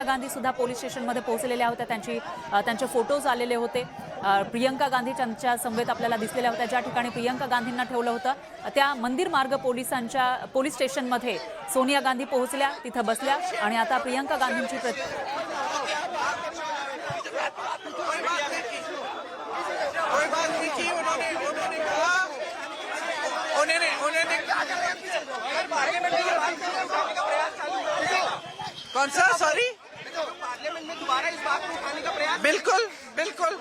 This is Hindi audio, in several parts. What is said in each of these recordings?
गांधी सुद्धा पोलीस स्टेशनमध्ये पोहोचलेल्या होत्या। त्यांचे फोटोज आलेले होते। प्रियंका गांधी त्यांच्या समवेत आपल्याला दिसलेल्या होत्या। ज्या ठिकाणी प्रियंका गांधींना ठेवलं होतं त्या मंदिर मार्ग पोलीस स्टेशनमध्ये सोनिया गांधी पोहोचल्या, तिथं बसल्या आणि आता प्रियंका गांधींची कौन सा सॉरी पार्लियामेंट में दोबारा इस बात को उठाने का प्रयास बिल्कुल बिल्कुल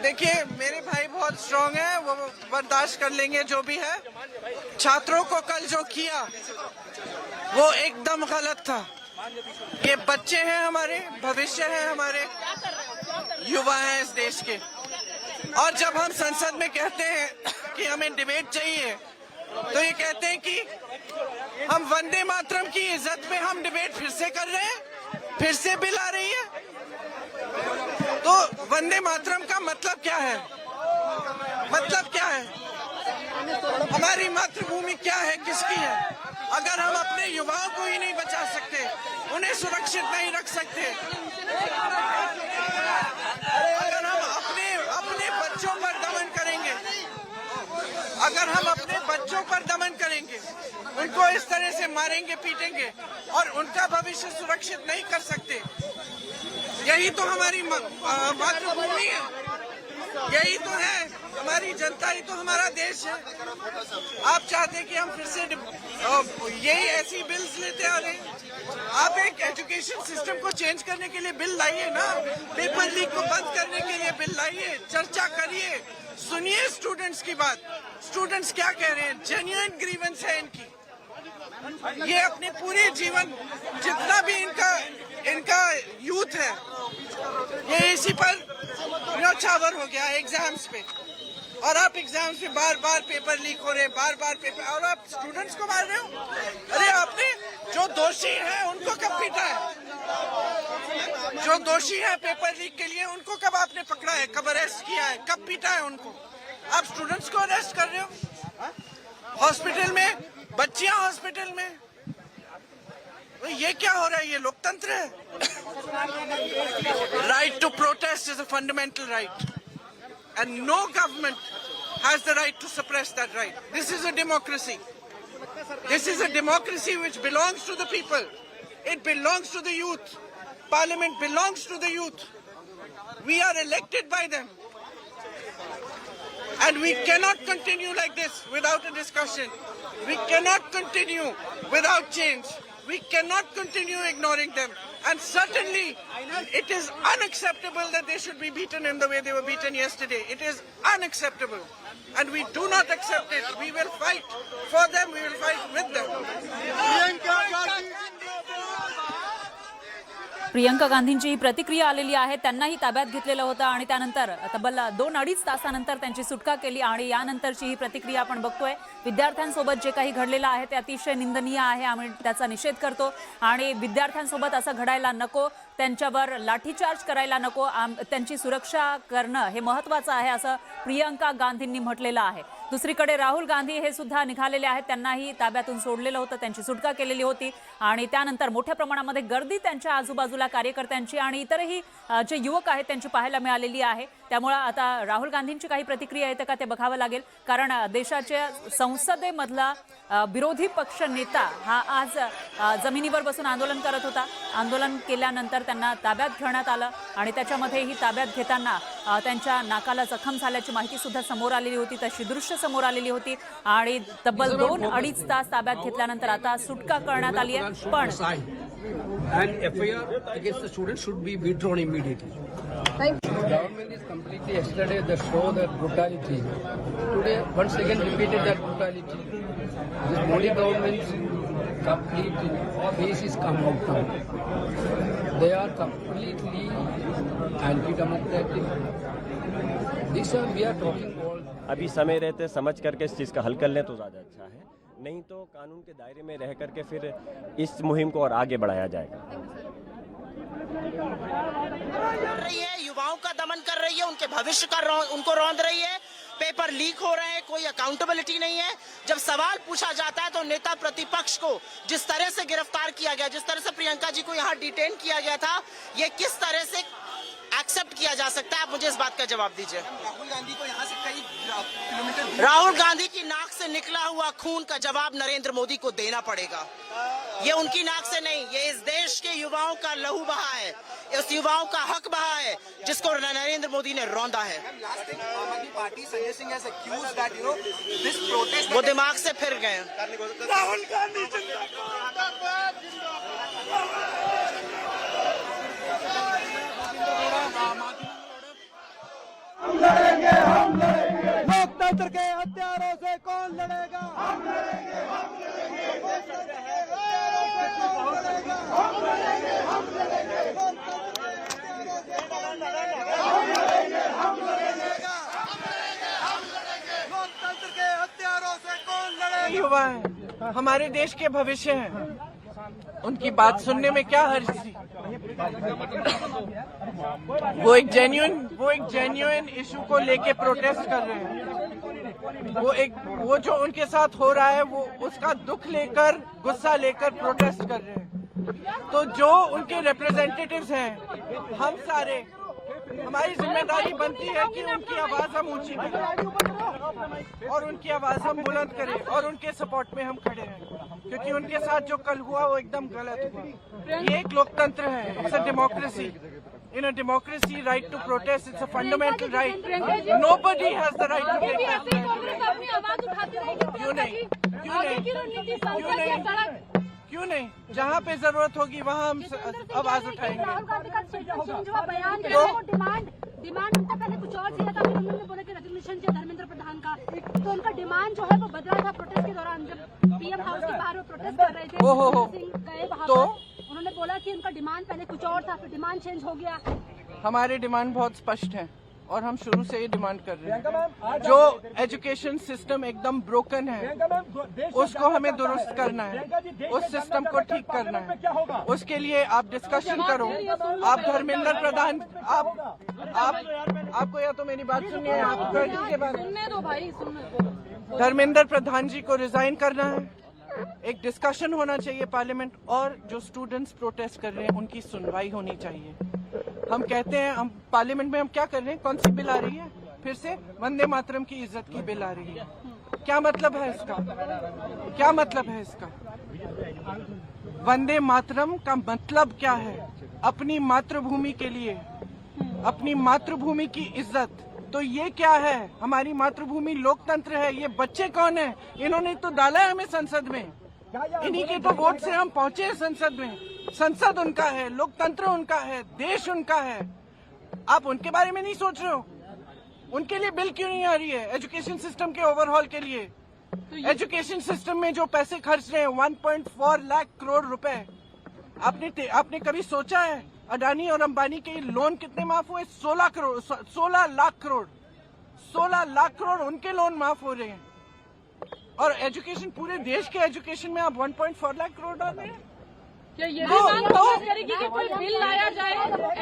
देखिए मेरे भाई बहुत स्ट्रांग है, वो बर्दाश्त कर लेंगे जो भी है। छात्रों को कल जो किया वो एकदम गलत था। ये बच्चे हैं, हमारे भविष्य है, हमारे युवा हैं इस देश के। और जब हम संसद में कहते हैं कि हमें डिबेट चाहिए तो ये कहते हैं कि हम वंदे मातरम की इज्जत में हम डिबेट फिर से कर रहे हैं, फिर से बिल आ रही है। तो वंदे मातरम का मतलब क्या है? मतलब क्या है? हमारी मातृभूमि क्या है, किसकी है? अगर हम अपने युवाओं को ही नहीं बचा सकते, उन्हें सुरक्षित नहीं रख सकते, अगर हम अपने बच्चों पर दमन करेंगे, अगर हम अपने बच्चों पर दमन करेंगे, उनको इस तरह से मारेंगे पीटेंगे और उनका भविष्य सुरक्षित नहीं कर सकते, यही तो हमारी मातृभूमि है, यही तो है हमारी जनता, ही तो हमारा देश है। आप चाहते कि हम फिर से यही ऐसी बिल्स लेते आ रहे हैं? आप एक एजुकेशन सिस्टम को चेंज करने के लिए बिल लाइए ना, पेपर लीक को बंद करने के लिए बिल लाइए, चर्चा करिए, सुनिए स्टूडेंट्स की बात। स्टूडेंट्स क्या कह रहे हैं? जेन्युइन ग्रीवेंस है इनकी। ये अपने पूरे जीवन जितना भी इनका यूथ है, ये इसी पर न्यौछावर हो गया एग्जाम्स पे। और आप एग्जाम्स में बार बार पेपर लीक हो रहे, बार बार पेपर, और आप स्टूडेंट्स को मार रहे हो। अरे आपने जो दोषी है उनको कब पीटा है? जो दोषी है पेपर लीक के लिए उनको कब आपने पकड़ा है, कब अरेस्ट किया है, कब पीटा है उनको? आप स्टूडेंट्स को अरेस्ट कर रहे हो हॉस्पिटल में, बच्चियां हॉस्पिटल में। ये क्या हो रहा है? ये लोकतंत्र है? Right to protest is a fundamental right and no government has the right to suppress that right. This is a democracy. This is a democracy which belongs to the people. It belongs to the youth. Parliament belongs to the youth. We are elected by them. And we cannot continue like this without a discussion. We cannot continue without change. We cannot continue ignoring them. And certainly, it is unacceptable that they should be beaten in the way they were beaten yesterday. It is unacceptable. And we do not accept it. We will fight for them. We will fight with them. Priyanka गांधींची ही प्रतिक्रिया आलेली आहे। त्यांनाही ताब्यात घेतलेलं होतं आणि त्यानंतर तब्बल 2-2.5 तासानंतर त्यांची सुटका केली आणि यानंतरची ही प्रतिक्रिया आपण बघतोय। विद्यार्थ्यांसोबत जे काही घडलेलं आहे ते अतिशय निंदनीय आहे। आम्ही त्याचा निषेध करतो आणि विद्यार्थ्यांसोबत असं घडायला नको, त्यांच्यावर लाठीचार्ज करायला नको, त्यांची सुरक्षा करणं हे महत्त्वाचं आहे असं प्रियंका गांधींनी म्हटलेलं आहे। दुसरीकडे राहुल गांधी हे सुद्धा निघालेले आहेत। त्यांनाही ताब्यातून सोडलेलं होतं, त्यांची सुटका केलेली होती आणि त्यानंतर मोठ्या प्रमाणामध्ये गर्दी त्यांच्या आजूबाजूला कार्यकर्त्यांची आणि इतरही जे युवक आहेत त्यांची पाहायला मिळालेली आहे। त्यामुळे आता राहुल गांधींची काही प्रतिक्रिया येते का ते बघावं लागेल, कारण देशाच्या संसदेमधला विरोधी पक्ष नेता हा आज जमिनीवर बसून आंदोलन करत होता। आंदोलन केल्यानंतर त्यांना ताब्यात घेण्यात आलं आणि त्याच्यामध्ये ही ताब्यात घेताना त्यांच्या नाकाला जखम झाल्याची माहिती सुद्धा समोर आलेली होती, तशी दृश्य समोर आलेली होती आणि तब्बल 2-2.5 तास ताब्यात घेतल्यानंतर आता सुटका करण्यात आली आहे। पण and FIR against the students should be withdrawn immediately. Government is completely yesterday the show that brutality. Today once again repeated that brutality. This Modi government's complete face is come out now. They are completely anti-democratic. This we are talking all. अभी समय रहते समझ करके इस चीज़ का हल कर लें तो ज़्यादा अच्छा है, नहीं तो कानून के दायरे में रह करके फिर इस मुहिम को और आगे बढ़ाया जाएगा। रही है, युवाओं का दमन कर रही है, उनके भविष्य का उनको रौंद रही है पेपर लीक हो रहे हैं, कोई अकाउंटेबिलिटी नहीं है। जब सवाल पूछा जाता है तो नेता प्रतिपक्ष को जिस तरह से गिरफ्तार किया गया, जिस तरह से प्रियंका जी को यहाँ डिटेन किया गया था, ये किस तरह से एक्सेप्ट किया जा सकता है? आप मुझे इस बात का जवाब दीजिए। राहुल गांधी को यहाँ से कई किलोमीटर राहुल गांधी की नाक से निकला हुआ खून का जवाब नरेंद्र मोदी को देना पड़ेगा। ये उनकी नाक से नहीं, ये इस देश के युवाओं का लहू बहा है, इस युवाओं का हक बहा है, जिसको नरेंद्र मोदी ने रौंदा है। वो दिमाग से फिर गए। राहुल गांधी लोकतंत्र के हथियारों से कौन लड़ेगा? हम लड़ेंगे, हम लड़ेंगे, हम लड़ेंगे, हम लड़ेंगे, लोकतंत्र के हथियारों से कौन लड़ेगा? युवा हैं, हमारे देश के भविष्य हैं, उनकी बात सुनने में क्या हर्ज थी? वो एक जेन्युइन इशू को लेके प्रोटेस्ट कर रहे हैं। वो जो उनके साथ हो रहा है, वो उसका दुख लेकर, गुस्सा लेकर प्रोटेस्ट कर रहे हैं। तो जो उनके रिप्रेजेंटेटिव्स हैं, हम सारे, हमारी जिम्मेदारी बनती है कि उनकी आवाज हम ऊंची करें और उनकी आवाज हम बुलंद करें और उनके सपोर्ट में हम खड़े हैं, क्योंकि उनके साथ जो कल हुआ वो एकदम गलत हुआ। ये एक लोकतंत्र है, it's a democracy. In a democracy, right to protest, it's a fundamental right. Nobody has the right to take that. क्यों नहीं? क्यों नहीं? क्यों नहीं? क्यों नहीं? जहाँ पे जरूरत होगी वहाँ हम आवाज उठाएंगे। डिमांड उनका पहले कुछ और था, फिर उन्होंने बोला कि रेजोल्यूशन चाहिए धर्मेंद्र प्रधान का, तो उनका डिमांड जो है वो बदला था प्रोटेस्ट के दौरान। जब पीएम हाउस के बाहर वो प्रोटेस्ट कर रहे थे, गए वहाँ तो उन्होंने बोला कि उनका डिमांड पहले कुछ और था, फिर डिमांड चेंज हो गया। हमारे डिमांड बहुत स्पष्ट हैं और हम शुरू से ये डिमांड कर रहे हैं। जो एजुकेशन सिस्टम एकदम ब्रोकन है, उसको हमें दुरुस्त करना है, उस सिस्टम को ठीक करना है। उसके लिए आप डिस्कशन करो। आप धर्मेंद्र प्रधान, आपको या तो मेरी बात सुनिए, आप कर दीजिए बात। सुनने दो भाई, सुनने दो। धर्मेंद्र प्रधान जी को रिजाइन करना है, एक डिस्कशन होना चाहिए पार्लियामेंट, और जो स्टूडेंट्स प्रोटेस्ट कर रहे हैं उनकी सुनवाई होनी चाहिए। हम कहते हैं, हम पार्लियामेंट में हम क्या कर रहे हैं? कौन सी बिल आ रही है? फिर से वंदे मातरम की इज्जत की बिल आ रही है। क्या मतलब है इसका? क्या मतलब है इसका? वंदे मातरम का मतलब क्या है? अपनी मातृभूमि के लिए, अपनी मातृभूमि की इज्जत। तो ये क्या है? हमारी मातृभूमि लोकतंत्र है। ये बच्चे कौन है? इन्होंने तो डाला है हमें संसद में, इन्हीं के तो वोट से हम पहुंचे हैं संसद में। संसद उनका है, लोकतंत्र उनका है, देश उनका है। आप उनके बारे में नहीं सोच रहे हो? उनके लिए बिल क्यों नहीं आ रही है? एजुकेशन सिस्टम के ओवरहॉल के लिए। एजुकेशन सिस्टम में जो पैसे खर्च रहे हैं 1.4 लाख करोड़ रुपए, आपने कभी सोचा है अडानी और अंबानी के लोन कितने माफ हुए? 16 लाख करोड़ 16 लाख करोड़ उनके लोन माफ हो रहे हैं। और एजुकेशन, पूरे देश के एजुकेशन में आप 1.4 लाख करोड़ डाल रहे हैं। क्या ये भी मांग कांग्रेस करेगी कि कोई बिल लाया जाए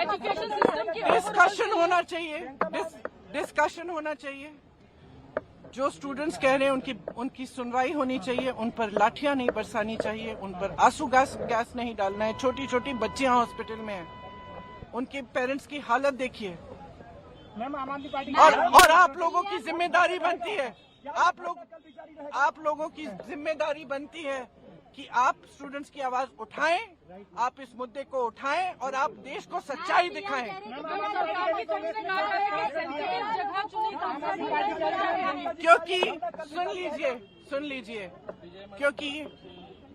एजुकेशन सिस्टम के? डिस्कशन होना चाहिए, डिस्कशन होना चाहिए। जो स्टूडेंट्स कह रहे हैं उनकी सुनवाई होनी चाहिए, उन पर लाठियां नहीं बरसानी चाहिए, उन पर आंसू गैस नहीं डालना है। छोटी छोटी बच्चियां हॉस्पिटल में हैं, उनके पेरेंट्स की हालत देखिए। और आप लोगों की जिम्मेदारी बनती है, आप लोगों की जिम्मेदारी बनती है कि आप स्टूडेंट्स की आवाज उठाएं, आप इस मुद्दे को उठाएं और आप देश को सच्चाई दिखाएं। क्योंकि सुन लीजिए, क्योंकि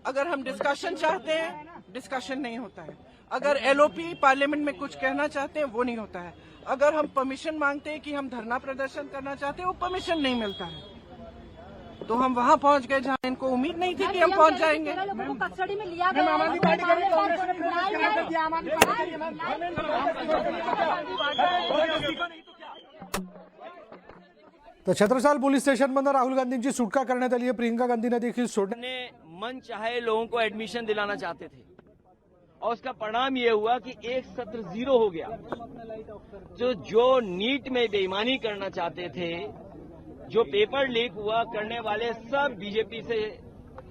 अगर हम डिस्कशन चाहते हैं, डिस्कशन नहीं होता है। अगर एलओपी पार्लियामेंट में कुछ कहना चाहते हैं, वो नहीं होता है। अगर हम परमिशन मांगते हैं कि हम धरना प्रदर्शन करना चाहते हैं, वो परमिशन नहीं मिलता है। तो हम वहाँ पहुँच गए जहाँ इनको उम्मीद नहीं थी कि हम पहुँच जाएंगे। कस्टडी में लिया गया। तर छत्रसाल पोलीस स्टेशनमधून राहुल गांधींची सुटका करण्यात आली आहे। प्रियंका गांधींना देखील सोडण्यात मन चाहे लोगों को एडमिशन दिलाना चाहते थे और उसका परिणाम ये हुआ कि एक सत्र 0 हो गया। जो नीट में बेईमानी करना चाहते थे जो पेपर लीक हुआ करने वाले सब बीजेपी से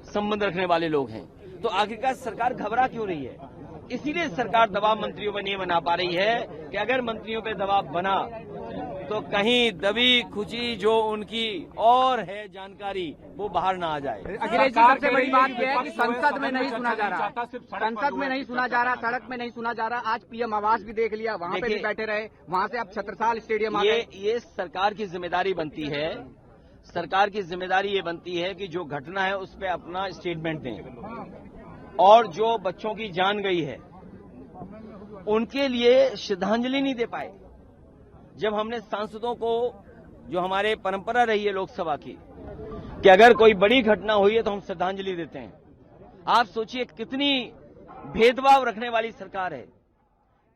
संबंध रखने वाले लोग हैं। तो आखिरकार सरकार घबरा क्यों रही है? इसीलिए सरकार दबाव मंत्रियों पर नहीं बना पा रही है कि अगर मंत्रियों पर दबाव बना तो कहीं दबी खुची जो उनकी और है जानकारी वो बाहर ना आ जाए। अखिलेश जी, सबसे बड़ी बात यह है कि संसद में नहीं सुना जा रहा, संसद में नहीं सुना जा रहा, सड़क में नहीं सुना जा रहा। आज पीएम आवास भी देख लिया, वहाँ पे भी बैठे रहे, वहाँ से अब छत्रसाल स्टेडियम आ गए। ये सरकार की जिम्मेदारी बनती है, सरकार की जिम्मेदारी ये बनती है कि जो घटना है उस पर अपना स्टेटमेंट दें, और जो बच्चों की जान गई है उनके लिए श्रद्धांजलि नहीं दे पाए। जब हमने सांसदों को, जो हमारे परंपरा रही है लोकसभा की, कि अगर कोई बड़ी घटना हुई है तो हम श्रद्धांजलि देते हैं। आप सोचिए कितनी भेदभाव रखने वाली सरकार है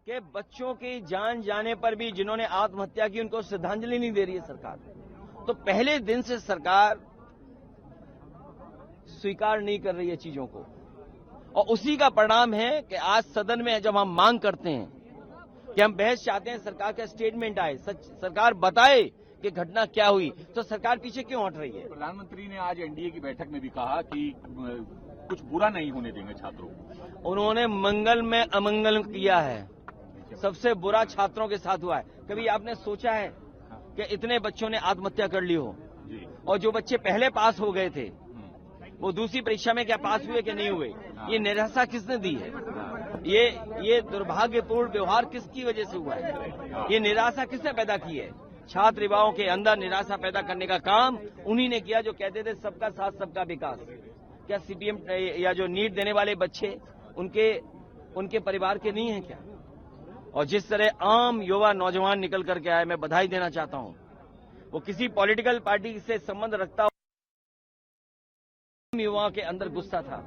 कि बच्चों की जान जाने पर भी जिन्होंने आत्महत्या की उनको श्रद्धांजलि नहीं दे रही है सरकार। तो पहले दिन से सरकार स्वीकार नहीं कर रही है चीजों को, और उसी का परिणाम है कि आज सदन में जब हम मांग करते हैं कि हम बहस चाहते हैं, सरकार का स्टेटमेंट आए, सरकार बताए कि घटना क्या हुई, तो सरकार पीछे क्यों हट रही है? प्रधानमंत्री ने आज एनडीए की बैठक में भी कहा कि कुछ बुरा नहीं होने देंगे छात्रों को। उन्होंने मंगल में अमंगल किया है, सबसे बुरा छात्रों के साथ हुआ है। कभी आपने सोचा है कि इतने बच्चों ने आत्महत्या कर ली हो, और जो बच्चे पहले पास हो गए थे वो दूसरी परीक्षा में क्या पास हुए कि नहीं हुए? ये निराशा किसने दी है? ये दुर्भाग्यपूर्ण व्यवहार किसकी वजह से हुआ है? ये निराशा किसने पैदा की है? छात्र युवाओं के अंदर निराशा पैदा करने का काम उन्हीं ने किया जो कहते थे सबका साथ सबका विकास। क्या सीपीएम या जो नीट देने वाले बच्चे उनके परिवार के नहीं है क्या? और जिस तरह आम युवा नौजवान निकल करके आए, मैं बधाई देना चाहता हूं। वो किसी पॉलिटिकल पार्टी से संबंध रखता युवाओं के अंदर गुस्सा था।